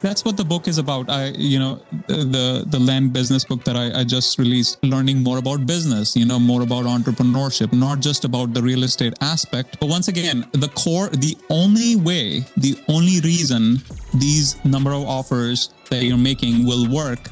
That's what the book is about. The land business book that I just released, learning more about business, more about entrepreneurship, not just about the real estate aspect. But once again, the only way, the only reason these number of offers that you're making will work.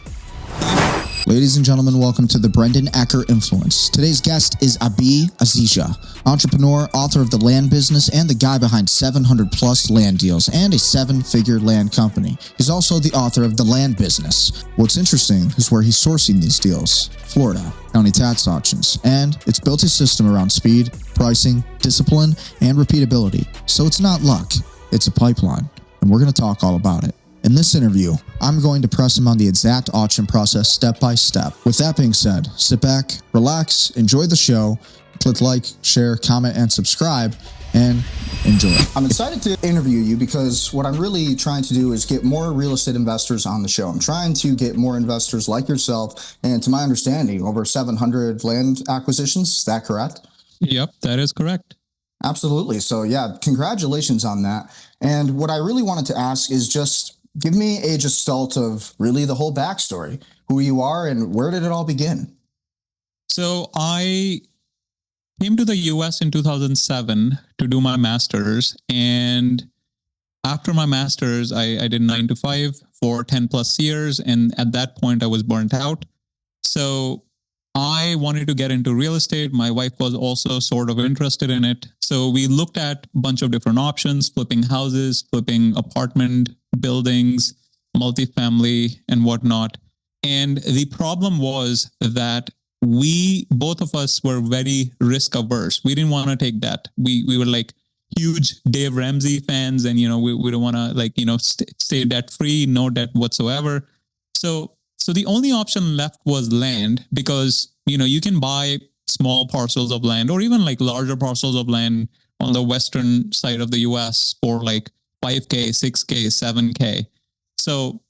Ladies and gentlemen, welcome to the Brendan Ecker Influence. Today's guest is Abi Asija, entrepreneur, author of The Land Business, and the guy behind 700 plus land deals and a 7-figure land company. He's also the author of The Land Business. What's interesting is where he's sourcing these deals: Florida, county tax auctions, and it's built a system around speed, pricing, discipline, and repeatability. So it's not luck, it's a pipeline, and we're going to talk all about it. In this interview, I'm going to press him on the exact auction process step by step. With that being said, sit back, relax, enjoy the show, click like, share, comment, and subscribe, and enjoy. I'm excited to interview you because what I'm really trying to do is get more real estate investors on the show. I'm trying to get more investors like yourself, and to my understanding, over 700 land acquisitions. Is that correct? Yep, that is correct. Absolutely. So yeah, congratulations on that. And what I really wanted to ask is just give me a gestalt of really the whole backstory, who you are and where did it all begin? So I came to the US in 2007 to do my master's. And after my master's, I did 9 to 5 for 10 plus years. And at that point, I was burnt out. So I wanted to get into real estate. My wife was also sort of interested in it. So we looked at a bunch of different options: flipping houses, flipping apartment buildings, multifamily, and whatnot. And the problem was that both of us were very risk averse. We didn't want to take debt. We were like huge Dave Ramsey fans, and we don't want to stay debt free, no debt whatsoever. So the only option left was land, because you can buy small parcels of land or even like larger parcels of land on the western side of the US for like $5K, $6K, $7K. So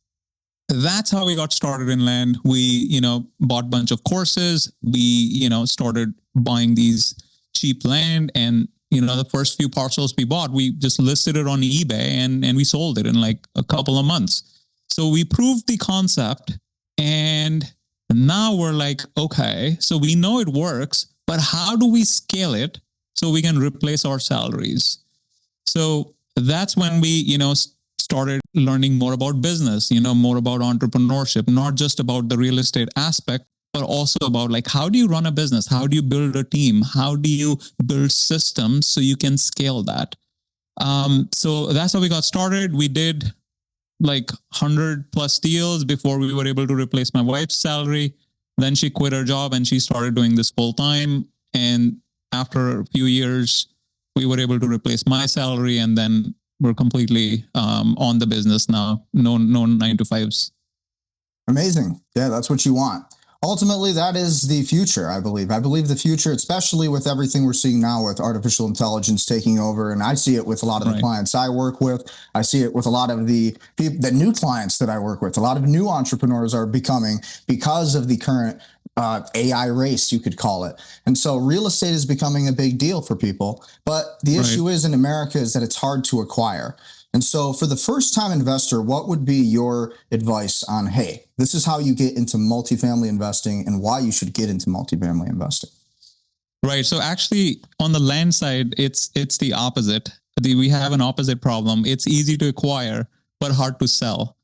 that's how we got started in land. We, bought a bunch of courses. We, started buying these cheap land, and, the first few parcels we bought, we just listed it on eBay and we sold it in like a couple of months. So we proved the concept, and now we're like, okay, so we know it works, but how do we scale it so we can replace our salaries? So that's when we, started learning more about business, more about entrepreneurship, not just about the real estate aspect, but also about like, how do you run a business? How do you build a team? How do you build systems so you can scale that? So that's how we got started. We did like 100 plus deals before we were able to replace my wife's salary. Then she quit her job and she started doing this full time. And after a few years, we were able to replace my salary, and then we're completely on the business now. No 9 to 5s. Amazing. Yeah, that's what you want. Ultimately, that is the future, I believe. I believe the future, especially with everything we're seeing now with artificial intelligence taking over. And I see it with a lot of the clients I work with. I see it with a lot of the new clients that I work with. A lot of new entrepreneurs are becoming because of the current AI race, you could call it. And so real estate is becoming a big deal for people. But the issue is in America is that it's hard to acquire. And so for the first time investor, what would be your advice on, hey, this is how you get into multifamily investing and why you should get into multifamily investing? Right. So actually on the land side, it's the opposite. We have an opposite problem. It's easy to acquire, but hard to sell.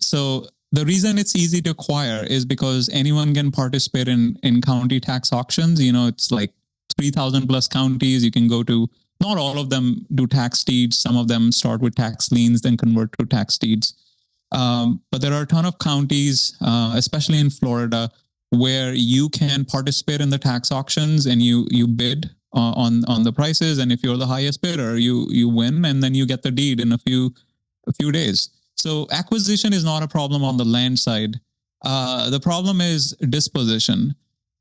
So the reason it's easy to acquire is because anyone can participate in county tax auctions. It's like 3,000 plus counties. You can go to. Not all of them do tax deeds. Some of them start with tax liens, then convert to tax deeds. But there are a ton of counties, especially in Florida, where you can participate in the tax auctions and you bid on the prices. And if you're the highest bidder, you win, and then you get the deed in a few days. So acquisition is not a problem on the land side. The problem is disposition.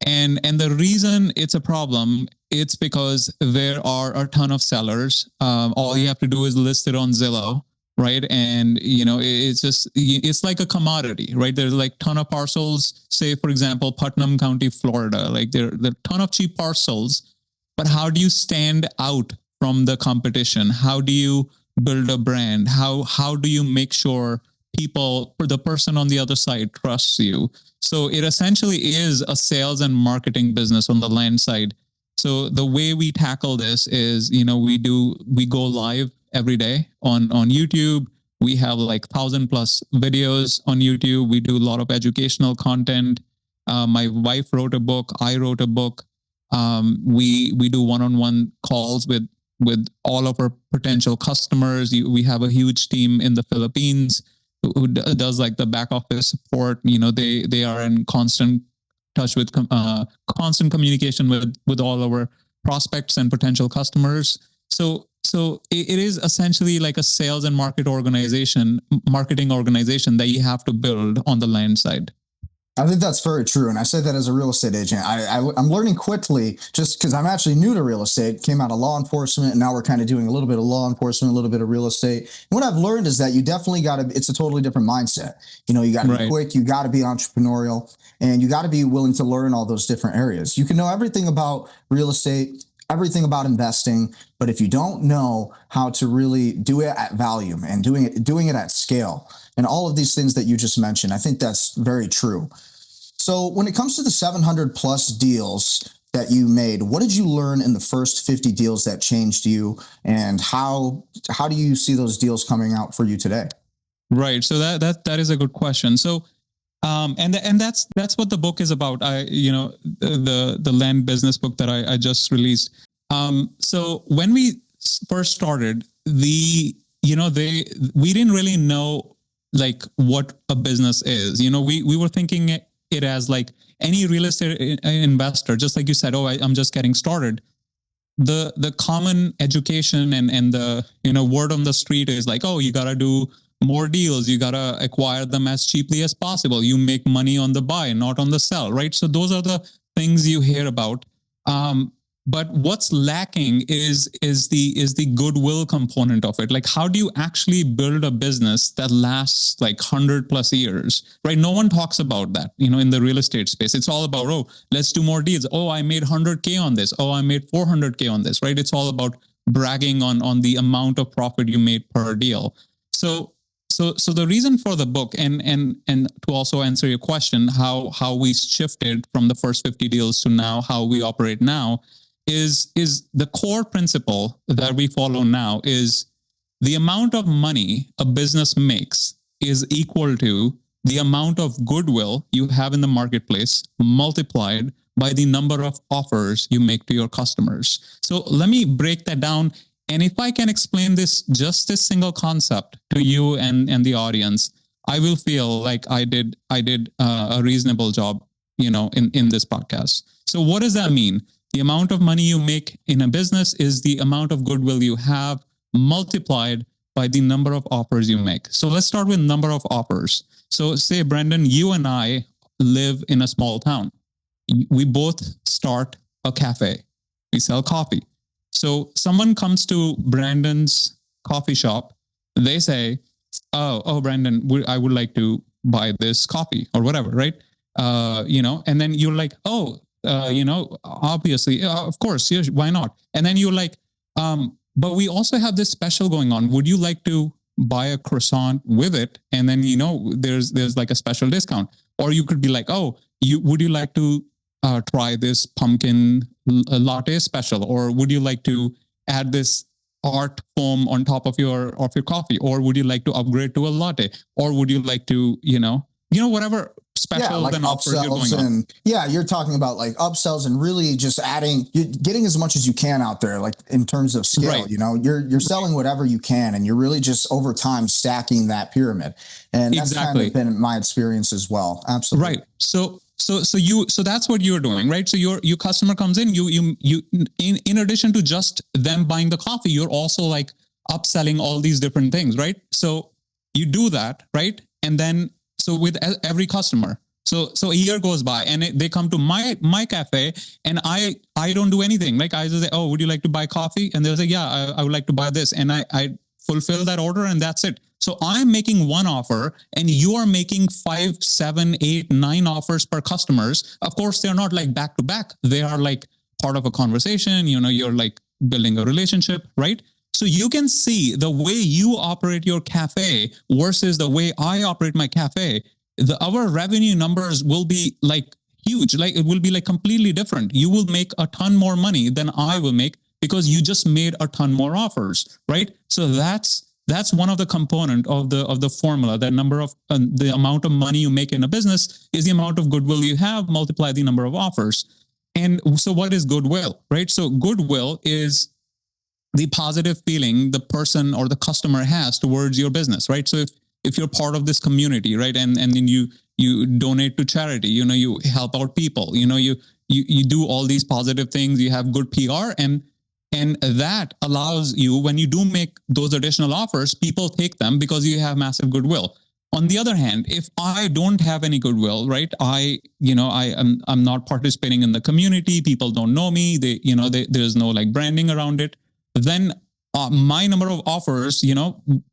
And the reason it's a problem, it's because there are a ton of sellers. All you have to do is list it on Zillow, right? And, it's like a commodity, right? There's like a ton of parcels, say, for example, Putnam County, Florida. Like there are a ton of cheap parcels, but how do you stand out from the competition? How do you build a brand? How do you make sure people, or the person on the other side, trusts you? So it essentially is a sales and marketing business on the land side. So the way we tackle this is, we go live every day on YouTube. We have like 1,000 plus videos on YouTube. We do a lot of educational content. My wife wrote a book. I wrote a book. We do one-on-one calls with all of our potential customers. We have a huge team in the Philippines who does like the back office support. They are in constant touch with constant communication with all our prospects and potential customers. So it is essentially like a sales and marketing organization that you have to build on the land side. I think that's very true. And I say that as a real estate agent. I'm learning quickly just because I'm actually new to real estate, came out of law enforcement, and now we're kind of doing a little bit of law enforcement, a little bit of real estate. And what I've learned is that you definitely got to, it's a totally different mindset. You got to be quick, you got to be entrepreneurial, and you got to be willing to learn all those different areas. You can know everything about real estate, everything about investing, but if you don't know how to really do it at volume and doing it at scale, and all of these things that you just mentioned, I think that's very true. So when it comes to the 700 plus deals that you made, what did you learn in the first 50 deals that changed you, and how do you see those deals coming out for you today? Right. So that is a good question. So and that's what the book is about. The land business book that I just released. So when we first started, we didn't really know like what a business is. We were thinking it as like any real estate investor, just like you said, I'm just getting started. The common education and the word on the street is like, oh, you gotta do more deals, you gotta acquire them as cheaply as possible, you make money on the buy, not on the sell, right? So those are the things you hear about. But what's lacking is the goodwill component of it. Like, how do you actually build a business that lasts like 100 plus years, right? No one talks about that, in the real estate space. It's all about, oh, let's do more deals. Oh, I made 100K on this. Oh, I made 400K on this, right? It's all about bragging on the amount of profit you made per deal. So the reason for the book, and to also answer your question, how we shifted from the first 50 deals to now how we operate now, is the core principle that we follow now is the amount of money a business makes is equal to the amount of goodwill you have in the marketplace multiplied by the number of offers you make to your customers. So let me break that down. And if I can explain this single concept to you and the audience, I will feel like I did a reasonable job, in this podcast. So what does that mean? The amount of money you make in a business is the amount of goodwill you have multiplied by the number of offers you make. So let's start with number of offers. So say, Brendan, you and I live in a small town. We both start a cafe. We sell coffee. So someone comes to Brandon's coffee shop. They say, oh, Brandon, I would like to buy this coffee or whatever, right? And then you're like, obviously, of course, yes, why not? And then you're like, but we also have this special going on. Would you like to buy a croissant with it? And then, there's like a special discount. Or you could be like, would you like to try this pumpkin latte special? Or would you like to add this art foam on top of your coffee? Or would you like to upgrade to a latte? Or would you like to, whatever special like offers you're going on. Yeah, you're talking about like upsells and really just getting as much as you can out there, like in terms of scale. Right. You're selling whatever you can, and you're really just over time stacking that pyramid. And that's kind of been my experience as well. Absolutely. Right. So that's what you're doing, right? So your customer comes in, you in addition to just them buying the coffee, you're also like upselling all these different things, right? So you do that, right? And then so with every customer, so a year goes by and they come to my cafe, and I don't do anything. Like I just say, oh, would you like to buy coffee? And they'll say, yeah, I would like to buy this, and I fulfill that order, and that's it. So I'm making one offer, and you are making 5, 7, 8, 9 offers per customers. Of course, they're not like back to back. They are like part of a conversation. You're like building a relationship, right? So you can see the way you operate your cafe versus the way I operate my cafe. Our revenue numbers will be like huge. Like it will be like completely different. You will make a ton more money than I will make because you just made a ton more offers, right? So that's one of the component of the formula. That number of the amount of money you make in a business is the amount of goodwill you have, multiply the number of offers. And so what is goodwill, right? So goodwill is the positive feeling the person or the customer has towards your business, right? So if you're part of this community, right, and then you donate to charity, you help out people, you do all these positive things, you have good PR, and that allows you, when you do make those additional offers, people take them because you have massive goodwill. On the other hand, if I don't have any goodwill, right, I'm not participating in the community, people don't know me, there's no like branding around it, then my number of offers,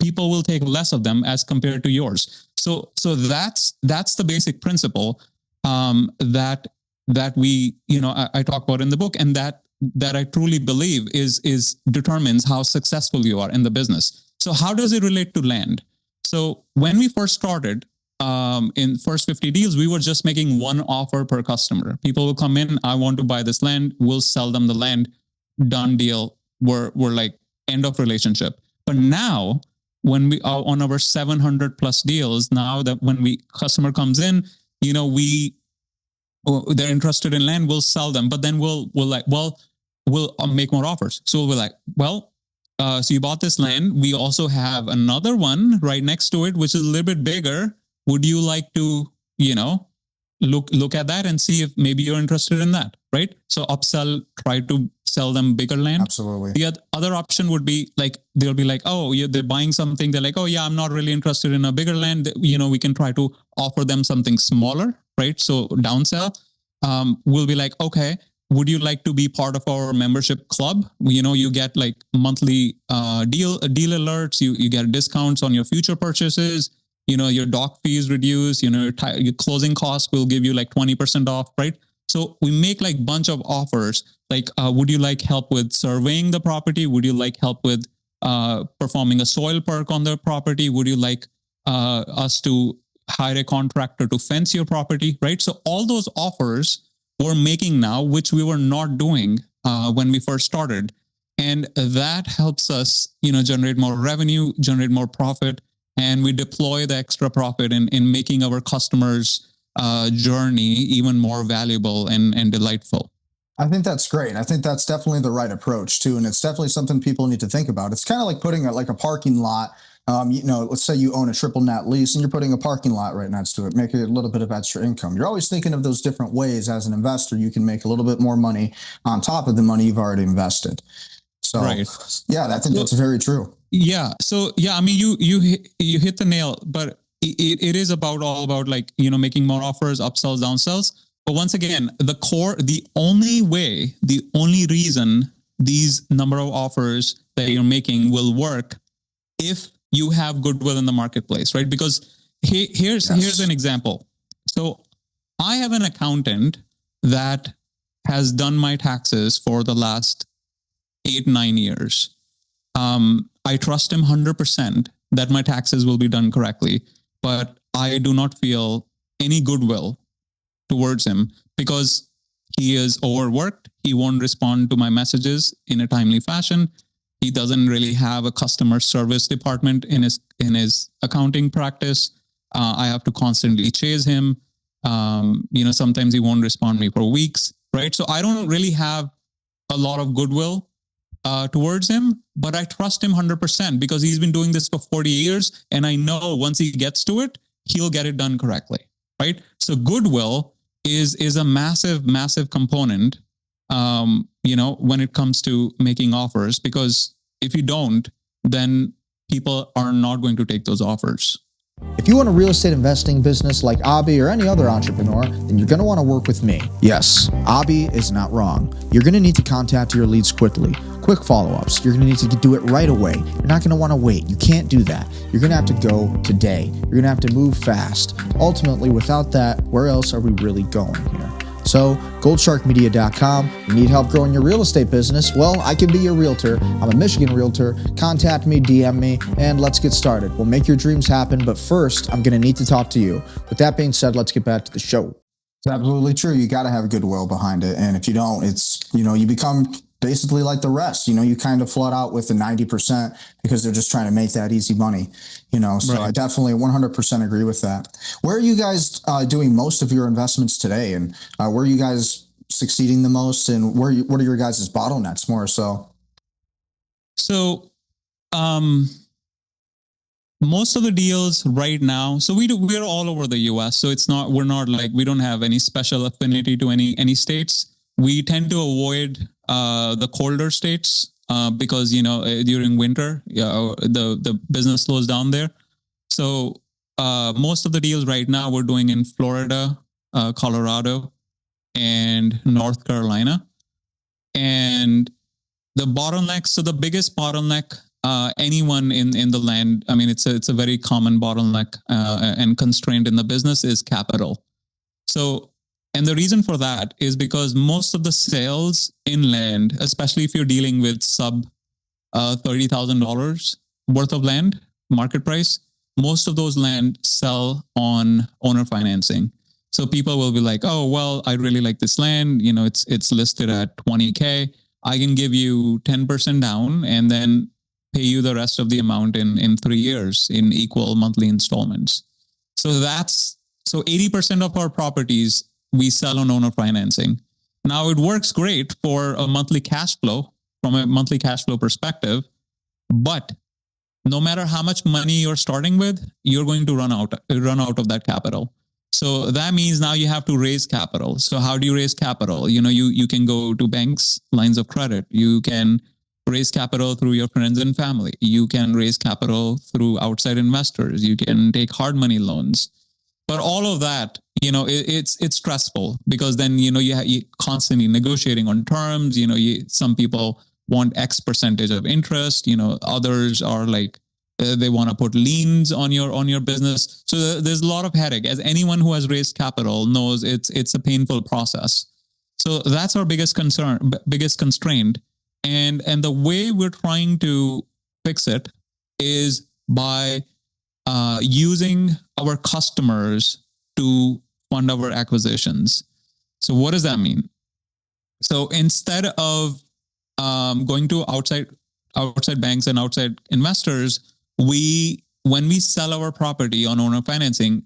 people will take less of them as compared to yours. So that's the basic principle that we, I talk about in the book, and that I truly believe is determines how successful you are in the business. So how does it relate to land? So when we first started, in first 50 deals, we were just making one offer per customer. People will come in, I want to buy this land, we'll sell them the land, done deal. We're like end of relationship. But now when we are on our 700 plus deals, now that when customer comes in, they're interested in land, we'll sell them, but then we'll make more offers. So we're like, so you bought this land. We also have another one right next to it, which is a little bit bigger. Would you like to, look at that and see if maybe you're interested in that, right? So upsell, try to sell them bigger land. Absolutely. The other option would be like, they'll be like, oh, yeah, they're buying something. They're like, oh yeah, I'm not really interested in a bigger land. We can try to offer them something smaller, right? So downsell. We'll be like, okay, would you like to be part of our membership club? You get like monthly deal alerts. You get discounts on your future purchases. Your doc fees reduce. Your closing costs will give you like 20% off, right? So we make like bunch of offers. Like, would you like help with surveying the property? Would you like help with performing a soil perk on the property? Would you like us to hire a contractor to fence your property, right? So all those offers we're making now, which we were not doing when we first started. And that helps us, generate more revenue, generate more profit, and we deploy the extra profit in making our customers' journey even more valuable and delightful. I think that's great. I think that's definitely the right approach too. And it's definitely something people need to think about. It's kind of like putting a parking lot. Let's say you own a triple net lease and you're putting a parking lot right next to it, making a little bit of extra income. You're always thinking of those different ways as an investor. You can make a little bit more money on top of the money you've already invested. So right. Yeah, I think that's very true. Yeah. So yeah, I mean, you hit the nail, but it is all about like, making more offers, upsells, downsells. But once again, the only reason these number of offers that you're making will work if you have goodwill in the marketplace, right? Because here's an example. So I have an accountant that has done my taxes for the last 8-9 years. I trust him 100% that my taxes will be done correctly, but I do not feel any goodwill towards him because he is overworked. He won't respond to my messages in a timely fashion. He doesn't really have a customer service department in his accounting practice. I have to constantly chase him. Sometimes he won't respond to me for weeks, right? So I don't really have a lot of goodwill towards him, but I trust him 100% because he's been doing this for 40 years. And I know once he gets to it, he'll get it done correctly, right? So goodwill is a massive, massive component, when it comes to making offers, because if you don't, then people are not going to take those offers. If you want a real estate investing business like Abi or any other entrepreneur, then you're going to want to work with me. Yes, Abi is not wrong. You're going to need to contact your leads quickly. Quick follow-ups. You're going to need to do it right away. You're not going to want to wait. You can't do that. You're going to have to go today. You're going to have to move fast. Ultimately, without that, where else are we really going here? So, goldsharkmedia.com. You need help growing your real estate business? Well, I can be your realtor. I'm a Michigan realtor. Contact me, DM me, and let's get started. We'll make your dreams happen, but first, I'm going to need to talk to you. With that being said, let's get back to the show. It's absolutely true. You got to have goodwill behind it. And if you don't, it's, you become basically like the rest. You kind of flood out with the 90% because they're just trying to make that easy money, So Right. I definitely 100% agree with that. Where are you guys doing most of your investments today? And where are you guys succeeding the most? And what are your guys' bottlenecks more so? So, most of the deals right now, so we're all over the US. So we're not like, we don't have any special affinity to any states. We tend to avoid the colder states because, during winter, the business slows down there. So most of the deals right now we're doing in Florida, Colorado, and North Carolina. And the bottleneck, so the biggest bottleneck, anyone in the land, I mean, it's a very common bottleneck and constraint in the business is capital. So, and the reason for that is because most of the sales in land, especially if you're dealing with sub $30,000 worth of land market price, most of those land sell on owner financing. So people will be like, oh, well, I really like this land. It's listed at 20K. I can give you 10% down and then pay you the rest of the amount in 3 years in equal monthly installments. So 80% of our properties we sell on owner financing. Now it works great for a monthly cash flow from a monthly cash flow perspective, but no matter how much money you're starting with, you're going to run out of that capital. So that means now you have to raise capital. So how do you raise capital? You can go to banks, lines of credit. You can raise capital through your friends and family. You can raise capital through outside investors. You can take hard money loans. But all of that, it's stressful because then, you're constantly negotiating on terms. Some people want X percentage of interest. Others are like, they want to put liens on your business. So there's a lot of headache. As anyone who has raised capital knows, it's a painful process. So that's our biggest constraint. And the way we're trying to fix it is by using our customers to fund our acquisitions. So what does that mean? So instead of going to outside banks and outside investors, when we sell our property on owner financing,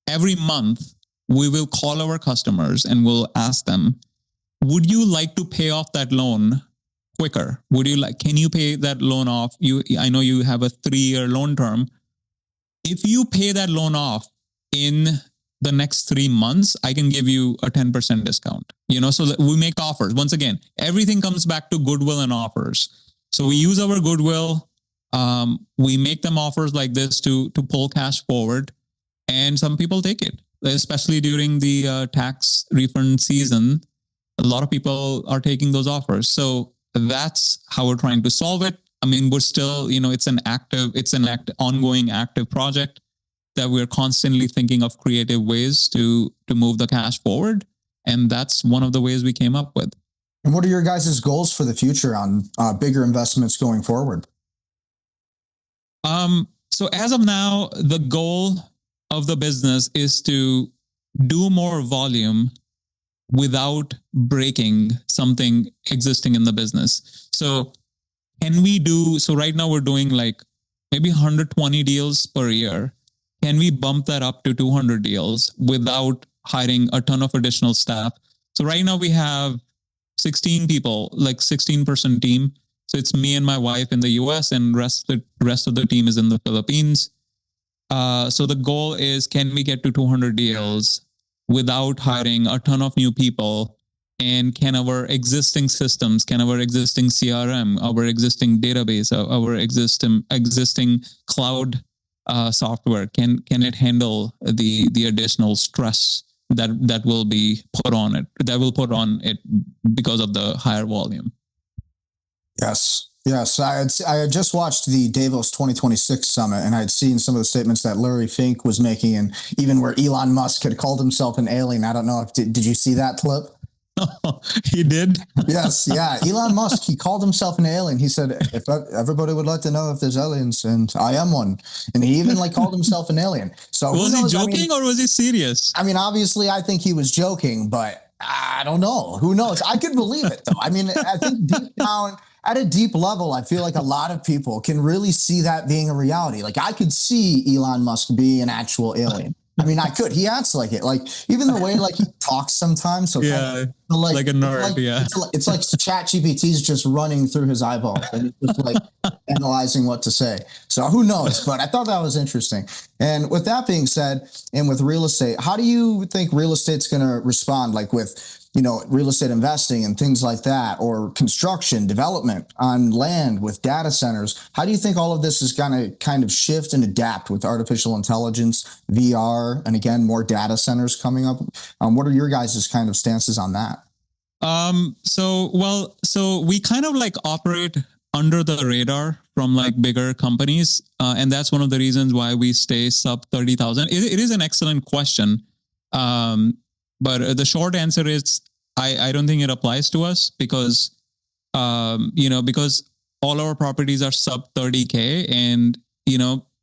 every month we will call our customers and we'll ask them, would you like to pay off that loan quicker? Can you pay that loan off? I know you have a 3-year loan term. If you pay that loan off in the next 3 months, I can give you a 10% discount. So that we make offers. Once again, everything comes back to goodwill and offers. So we use our goodwill. We make them offers like this to pull cash forward, and some people take it, especially during the tax refund season. A lot of people are taking those offers. So that's how we're trying to solve it. I mean, we're still, it's an ongoing active project that we're constantly thinking of creative ways to move the cash forward. And that's one of the ways we came up with. And what are your guys' goals for the future on bigger investments going forward? So as of now, the goal of the business is to do more volume without breaking something existing in the business. So right now we're doing like maybe 120 deals per year. Can we bump that up to 200 deals without hiring a ton of additional staff? So right now we have 16 people, like 16-person team. So it's me and my wife in the US, and the rest of the team is in the Philippines. So the goal is, can we get to 200 deals without hiring a ton of new people? And can our existing systems, can our existing CRM, our existing database, our existing cloud software, can it handle the additional stress that will be put on it, because of the higher volume? Yes. Yes, I had just watched the Davos 2026 summit, and I had seen some of the statements that Larry Fink was making, and even where Elon Musk had called himself an alien. I don't know if did you see that clip? He did. Yes, yeah. Elon Musk, he called himself an alien. He said, "If everybody would like to know if there's aliens, and I am one," and he even like called himself an alien. So Was who he knows? joking or was he serious? I mean, obviously, I think he was joking, but I don't know. Who knows? I could believe it though. I mean, I think deep down, at a deep level, I feel like a lot of people can really see that being a reality. Like I could see Elon Musk be an actual alien. I mean, I could. He acts like it. Like even the way like he talks sometimes. So Yeah, like like a nerd. Yeah. it's like Chat GPT's just running through his eyeballs and he's just like analyzing what to say. So who knows? But I thought that was interesting. And with that being said, and with real estate, how do you think real estate's going to respond? Like with real estate investing and things like that, or construction, development on land with data centers. How do you think all of this is going to kind of shift and adapt with artificial intelligence, VR, and again, more data centers coming up? What are your guys' kind of stances on that? So we kind of like operate under the radar from like bigger companies. And that's one of the reasons why we stay sub 30,000. It is an excellent question. But the short answer is I don't think it applies to us because, because all our properties are sub 30K and,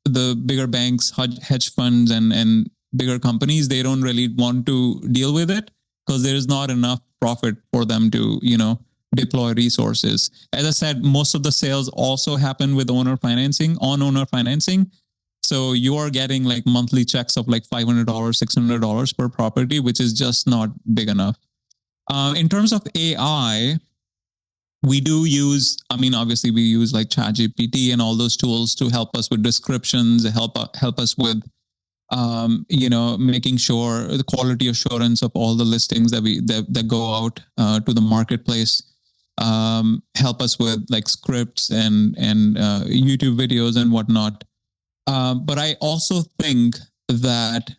the bigger banks, hedge funds and bigger companies, they don't really want to deal with it because there is not enough profit for them to, deploy resources. As I said, most of the sales also happen with on owner financing. So you are getting like monthly checks of like $500, $600 per property, which is just not big enough. In terms of AI, we do use, obviously we use like ChatGPT and all those tools to help us with descriptions, help us with, making sure the quality assurance of all the listings that go out to the marketplace. Help us with like scripts and YouTube videos and whatnot. But I also think that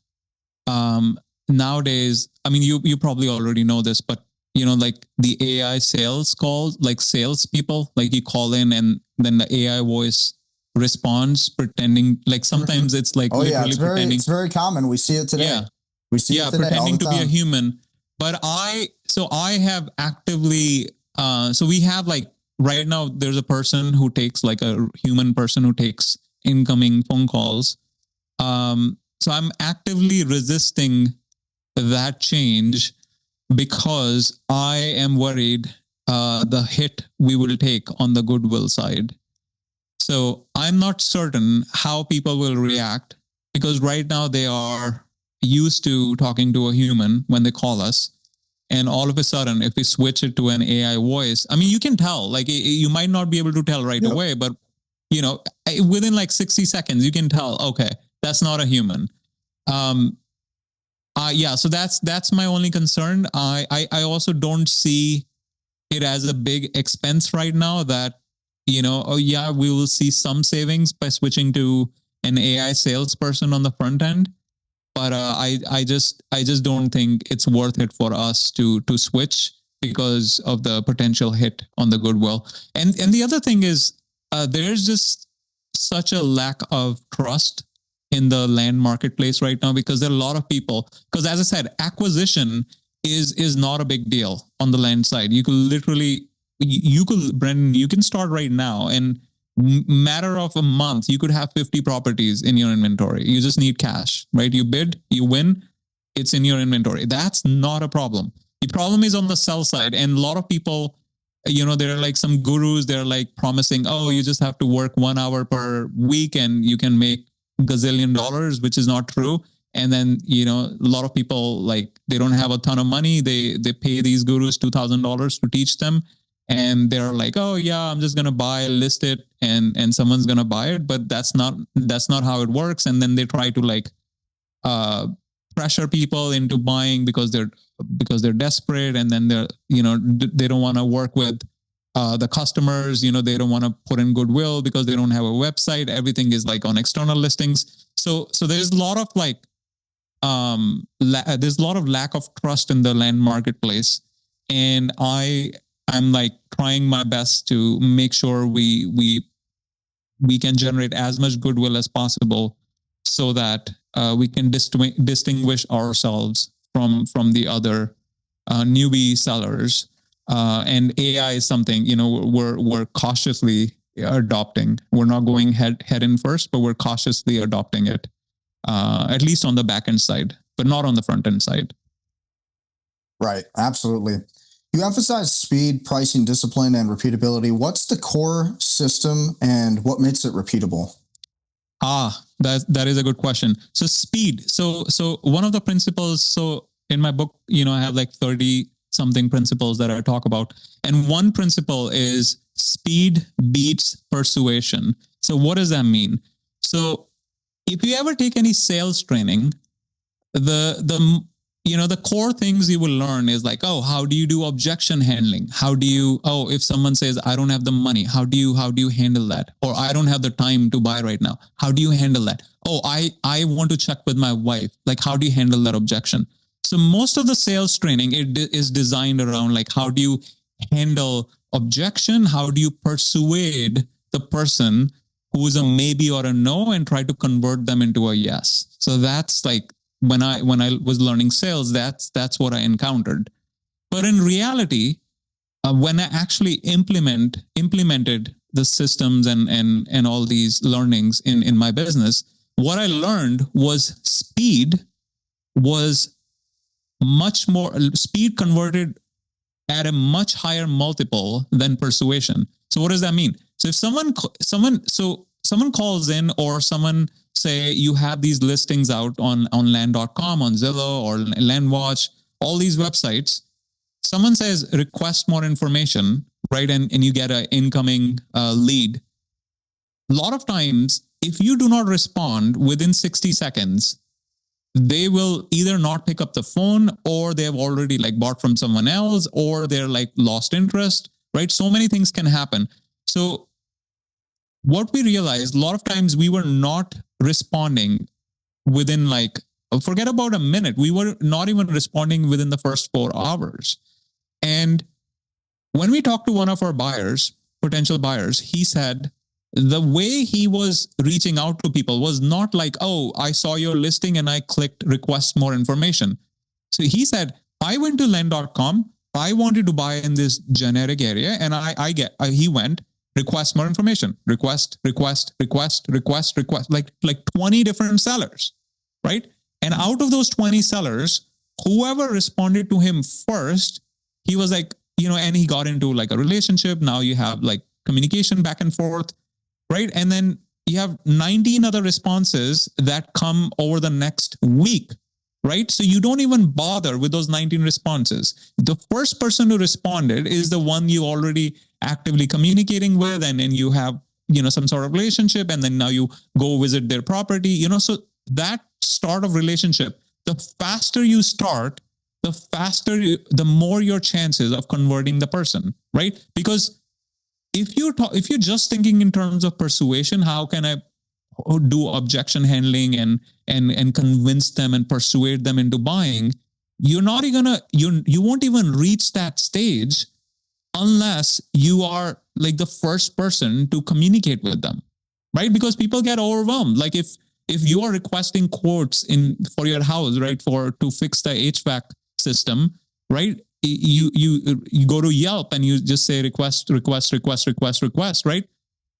nowadays, you probably already know this, but like the AI sales calls, like salespeople, like you call in and then the AI voice responds, pretending like sometimes it's like it's very common. We see it today. Yeah, we see it today, pretending to be a human. But I have actively. So we have like right now there's a person who takes like a human person who takes incoming phone calls. So I'm actively resisting that change because I am worried the hit we will take on the goodwill side. So I'm not certain how people will react because right now they are used to talking to a human when they call us. And all of a sudden, if we switch it to an AI voice, you can tell, like you might not be able to tell right away, but within like 60 seconds, you can tell, okay, that's not a human. So that's my only concern. I also don't see it as a big expense right now that, we will see some savings by switching to an AI salesperson on the front end. But I just don't think it's worth it for us to switch because of the potential hit on the goodwill. And the other thing is there's just such a lack of trust in the land marketplace right now because there are a lot of people. Because as I said, acquisition is not a big deal on the land side. You could literally, Brendan, you can start right now and matter of a month, you could have 50 properties in your inventory. You just need cash, right? You bid, you win, it's in your inventory. That's not a problem. The problem is on the sell side. And a lot of people, there are like some gurus, they're like promising, oh, you just have to work 1 hour per week and you can make gazillion dollars, which is not true. And then, a lot of people like, they don't have a ton of money. They pay these gurus $2,000 to teach them. And they're like, oh yeah, I'm just gonna list it, and someone's gonna buy it. But that's not how it works. And then they try to like pressure people into buying because they're desperate, and then they don't want to work with the customers. They don't want to put in goodwill because they don't have a website. Everything is like on external listings. So there's a lot of like there's a lot of lack of trust in the land marketplace, and I I'm like trying my best to make sure we can generate as much goodwill as possible, so that we can distinguish ourselves from the other newbie sellers. And AI is something, we're cautiously adopting. We're not going head in first, but we're cautiously adopting it, at least on the back end side, but not on the front end side. Right. Absolutely. You emphasize speed, pricing, discipline, and repeatability. What's the core system and what makes it repeatable? That is a good question. So speed. So one of the principles, so in my book, I have like 30 something principles that I talk about. And one principle is speed beats persuasion. So what does that mean? So if you ever take any sales training, the core things you will learn is like, how do you do objection handling? How do you, if someone says, I don't have the money, how do you handle that? Or I don't have the time to buy right now. How do you handle that? I want to check with my wife. Like, how do you handle that objection? So most of the sales training, it is designed around like, how do you handle objection? How do you persuade the person who is a maybe or a no and try to convert them into a yes? So that's like, when I was learning sales, that's what I encountered. But in reality, when I actually implemented the systems and all these learnings in my business, what I learned was speed converted at a much higher multiple than persuasion. So what does that mean? So if someone calls in, or someone say you have these listings out on land.com, on Zillow or LandWatch, all these websites, someone says request more information, right? And you get an incoming lead. A lot of times, if you do not respond within 60 seconds, they will either not pick up the phone, or they have already like bought from someone else, or they're like lost interest, right? So many things can happen. So what we realized, a lot of times we were not responding within like, forget about a minute. We were not even responding within the first 4 hours. And when we talked to one of our potential buyers, he said the way he was reaching out to people was not like, I saw your listing and I clicked request more information. So he said, I went to land.com. I wanted to buy in this generic area, and he went, request more information, request, like 20 different sellers, right? And out of those 20 sellers, whoever responded to him first, he was like, and he got into like a relationship. Now you have like communication back and forth, right? And then you have 19 other responses that come over the next week, right? So you don't even bother with those 19 responses. The first person who responded is the one you already actively communicating with, and then you have, some sort of relationship, and then now you go visit their property, so that start of relationship, the faster you start, the more your chances of converting the person, right? Because if you're just thinking in terms of persuasion, how can I do objection handling and convince them and persuade them into buying, you won't even reach that stage unless you are like the first person to communicate with them, right? Because people get overwhelmed. Like if you are requesting quotes for your house, right, to fix the HVAC system, right? You go to Yelp and you just say request, right?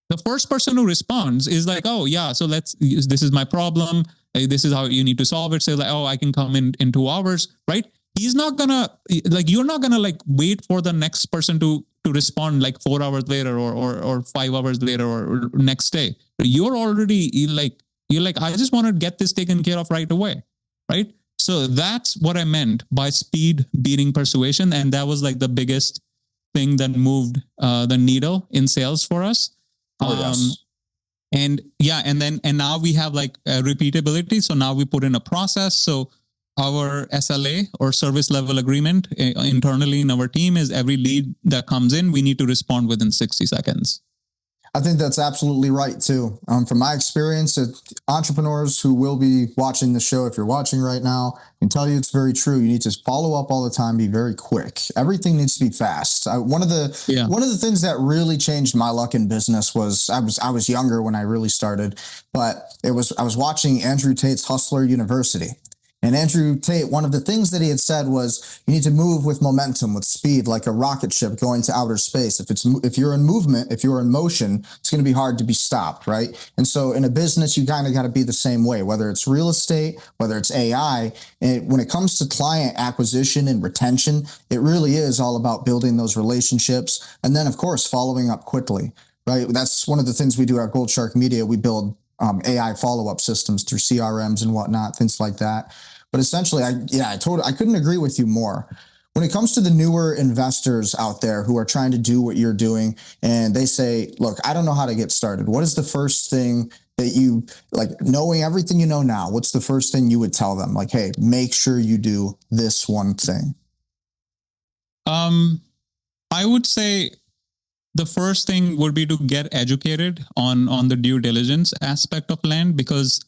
The first person who responds is like, so this is my problem. This is how you need to solve it. Say like, I can come in 2 hours, right? He's not gonna you're not gonna like wait for the next person to respond like 4 hours later or 5 hours later or next day. You're already you're like, I just want to get this taken care of right away, right? So that's what I meant by speed beating persuasion, and that was like the biggest thing that moved the needle in sales for us. Yes. And now we have like repeatability. So now we put in a process. So our SLA or service level agreement internally in our team is every lead that comes in, we need to respond within 60 seconds. I think that's absolutely right too. From my experience, entrepreneurs who will be watching the show, if you're watching right now, I can tell you it's very true. You need to follow up all the time, be very quick. Everything needs to be fast. Yeah. One of the things that really changed my luck in business was I was younger when I really started, but I was watching Andrew Tate's Hustler University. And Andrew Tate, one of the things that he had said was, you need to move with momentum, with speed, like a rocket ship going to outer space. If you're in movement, if you're in motion, it's going to be hard to be stopped, right? And so in a business, you kind of got to be the same way, whether it's real estate, whether it's AI. When it comes to client acquisition and retention, it really is all about building those relationships. And then, of course, following up quickly, right? That's one of the things we do at Gold Shark Media. We build AI follow-up systems through CRMs and whatnot, things like that. But essentially, I couldn't agree with you more. When it comes to the newer investors out there who are trying to do what you're doing, and they say, look, I don't know how to get started. What is the first thing that you, like, knowing everything you know now, what's the first thing you would tell them? Like, hey, make sure you do this one thing. I would say the first thing would be to get educated on the due diligence aspect of land, because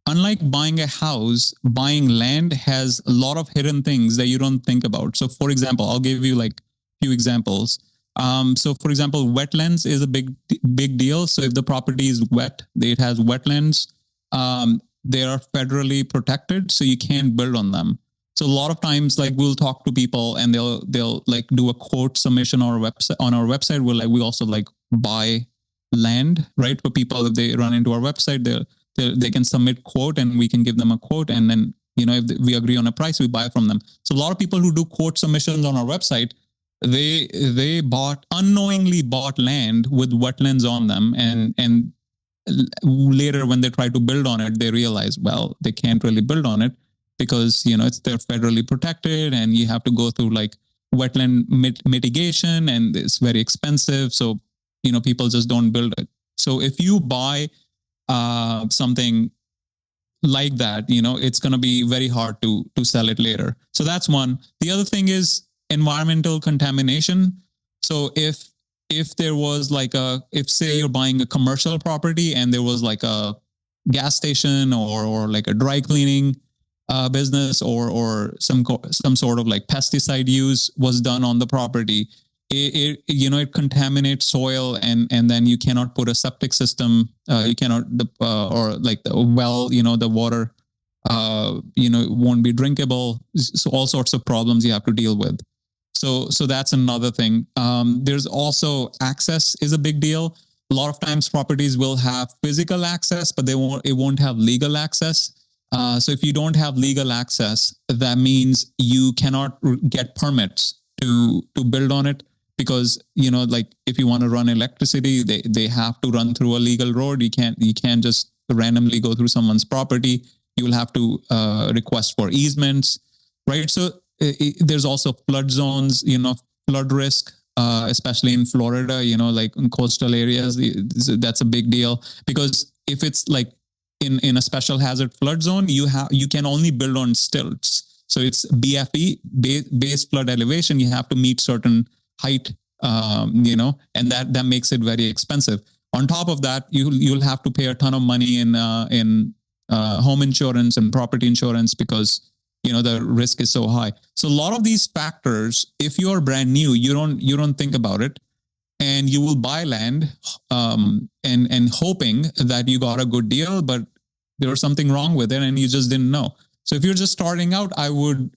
unlike buying a house, buying land has a lot of hidden things that you don't think about. So for example, I'll give you like a few examples. So for example, wetlands is a big deal. So if the property is wet, it has wetlands, they are federally protected, so you can't build on them. So a lot of times, like, we'll talk to people and they'll like do a quote submission on our website. We also like buy land, right? For people, if they run into our website, they can submit quote and we can give them a quote. And then, if we agree on a price, we buy from them. So a lot of people who do quote submissions on our website, they unknowingly bought land with wetlands on them. And later when they try to build on it, they realize, well, they can't really build on it because, they're federally protected and you have to go through like wetland mitigation and it's very expensive. So, people just don't build it. So if you buy something like that, it's going to be very hard to sell it later. So that's one. The other thing is environmental contamination. So if there was like if say you're buying a commercial property and there was like a gas station or like a dry cleaning business or some sort of like pesticide use was done on the property, it contaminates soil and then you cannot put a septic system. You cannot or like the well, the water, won't be drinkable. So all sorts of problems you have to deal with. So that's another thing. There's also access is a big deal. A lot of times properties will have physical access, but it won't have legal access. So if you don't have legal access, that means you cannot get permits to build on it. Because, like if you want to run electricity, they have to run through a legal road. You can't just randomly go through someone's property. You will have to request for easements, right? So there's also flood zones, flood risk, especially in Florida, like in coastal areas. That's a big deal because if it's like in a special hazard flood zone, you can only build on stilts. So it's BFE, base flood elevation. You have to meet certain height, and that makes it very expensive. On top of that, you'll have to pay a ton of money in home insurance and property insurance because the risk is so high. So a lot of these factors, if you are brand new, you don't think about it, and you will buy land and hoping that you got a good deal, but there was something wrong with it and you just didn't know. So if you're just starting out, I would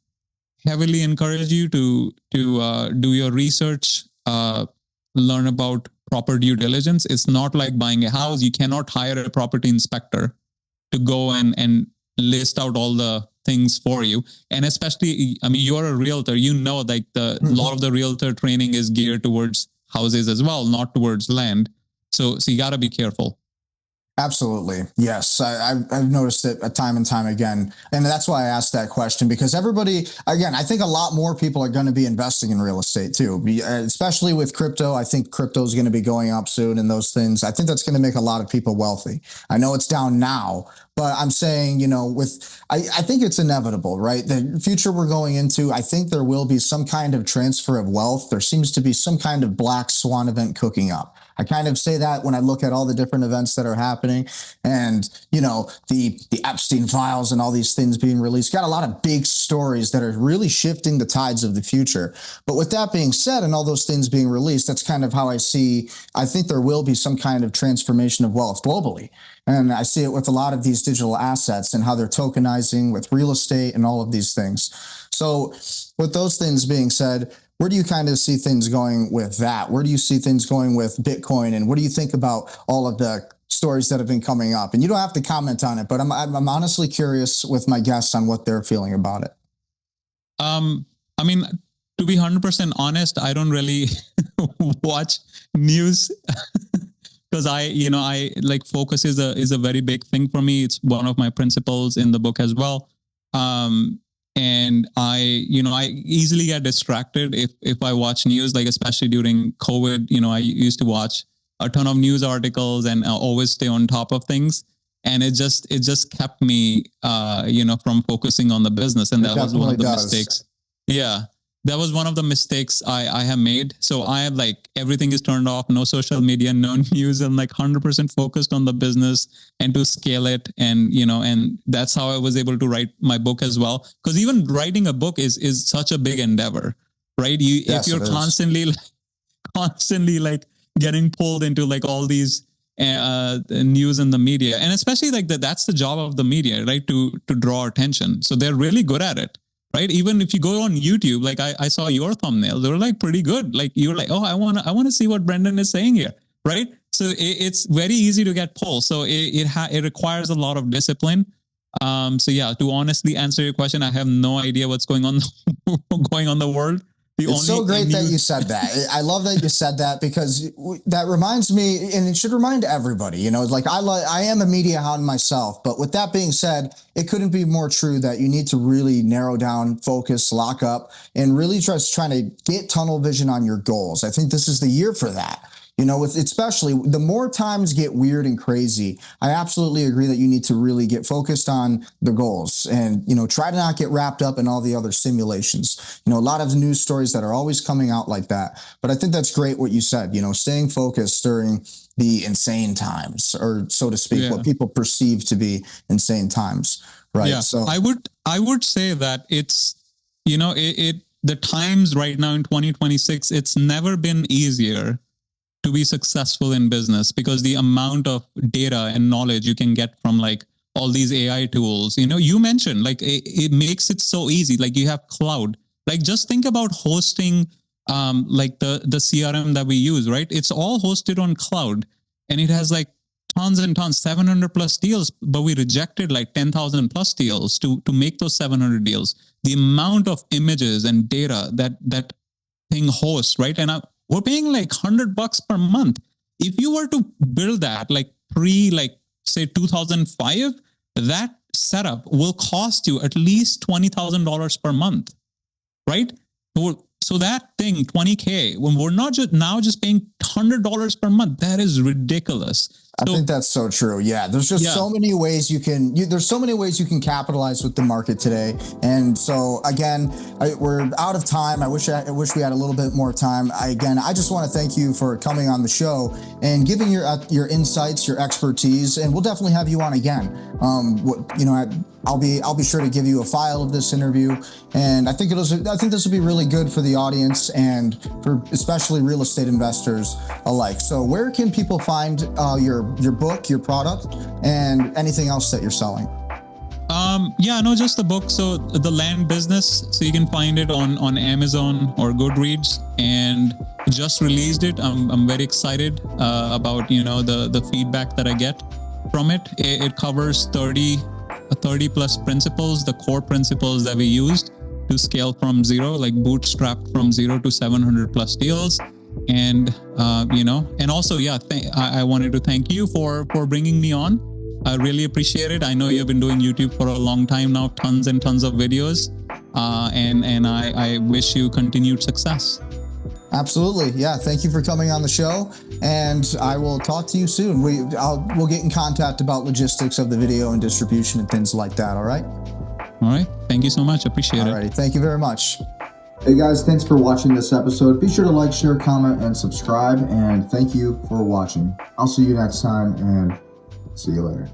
heavily encourage you to do your research, learn about proper due diligence. It's not like buying a house. You cannot hire a property inspector to go and list out all the things for you. And especially, you're a realtor, like a lot of the realtor training is geared towards houses as well, not towards land. So you got to be careful. Absolutely. Yes. I've noticed it time and time again. And that's why I asked that question, because everybody, again, I think a lot more people are going to be investing in real estate too, especially with crypto. I think crypto is going to be going up soon and those things. I think that's going to make a lot of people wealthy. I know it's down now, but I'm saying, I think it's inevitable, right? The future we're going into, I think there will be some kind of transfer of wealth. There seems to be some kind of black swan event cooking up. I kind of say that when I look at all the different events that are happening and, the Epstein files and all these things being released. Got a lot of big stories that are really shifting the tides of the future. But with that being said, and all those things being released, that's kind of how I think there will be some kind of transformation of wealth globally. And I see it with a lot of these digital assets and how they're tokenizing with real estate and all of these things. So with those things being said, where do you kind of see things going with that? Where do you see things going with Bitcoin? And what do you think about all of the stories that have been coming up? And you don't have to comment on it, but I'm honestly curious with my guests on what they're feeling about it. I mean, to be 100% honest, I don't really watch news because I like focus is a very big thing for me. It's one of my principles in the book as well. And I easily get distracted if I watch news, like especially during COVID. I used to watch a ton of news articles and always stay on top of things. And it just kept me, from focusing on the business. And that was one of the mistakes. Yeah. That was one of the mistakes I have made. So I have everything is turned off, no social media, no news. I'm 100% focused on the business and to scale it. And, and that's how I was able to write my book as well. Because even writing a book is such a big endeavor, right? If you're constantly getting pulled into all these news and the media, and especially that's the job of the media, right? To draw attention. So they're really good at it. Right. Even if you go on YouTube, I saw your thumbnail, they were pretty good. You're oh, I want to see what Brendan is saying here. Right. So it's very easy to get pulled. So it requires a lot of discipline. So yeah, to honestly answer your question, I have no idea what's going on in the world. It's so great that you said that. I love that you said that, because that reminds me, and it should remind everybody, I am a media hound myself, but with that being said, it couldn't be more true that you need to really narrow down, focus, lock up, and really just trying to get tunnel vision on your goals. I think this is the year for that. With especially the more times get weird and crazy, I absolutely agree that you need to really get focused on the goals and, try to not get wrapped up in all the other simulations. A lot of news stories that are always coming out like that. But I think that's great what you said, staying focused during the insane times, or so to speak, what people perceive to be insane times. Right. Yeah. So I would say that it's, the times right now in 2026, it's never been easier to be successful in business, because the amount of data and knowledge you can get from all these AI tools, you mentioned it makes it so easy. You have cloud, just think about hosting, the CRM that we use, right? It's all hosted on cloud, and it has tons and tons, 700 plus deals, but we rejected 10,000 plus deals to make those 700 deals. The amount of images and data that thing hosts, right? And we're paying $100 per month. If you were to build that say 2005, that setup will cost you at least $20,000 per month, right? So that thing, $20K, when we're not just paying $100 per month, that is ridiculous. I think that's so true. Yeah. There's just so many ways there's so many ways you can capitalize with the market today. And so again, we're out of time. I wish we had a little bit more time. I just want to thank you for coming on the show and giving your insights, your expertise, and we'll definitely have you on again. I'll be sure to give you a file of this interview, and I think this will be really good for the audience and for especially real estate investors alike. So where can people find your book, your product, and anything else that you're selling? Just the book. So the land business. So you can find it on Amazon or Goodreads, and just released it. I'm very excited about the feedback that I get from it. It covers 30 plus principles, the core principles that we used to scale from zero, bootstrap from 0 to 700 plus deals. And and also, I wanted to thank you for bringing me on. I really appreciate it. I know you've been doing YouTube for a long time now, tons and tons of videos, and I wish you continued success. Absolutely. Yeah. Thank you for coming on the show, and I will talk to you soon. We'll get in contact about logistics of the video and distribution and things like that. All right. All right. Thank you so much. Appreciate it. All righty. Thank you very much. Hey guys, thanks for watching this episode. Be sure to like, share, comment, and subscribe. And thank you for watching. I'll see you next time, and see you later.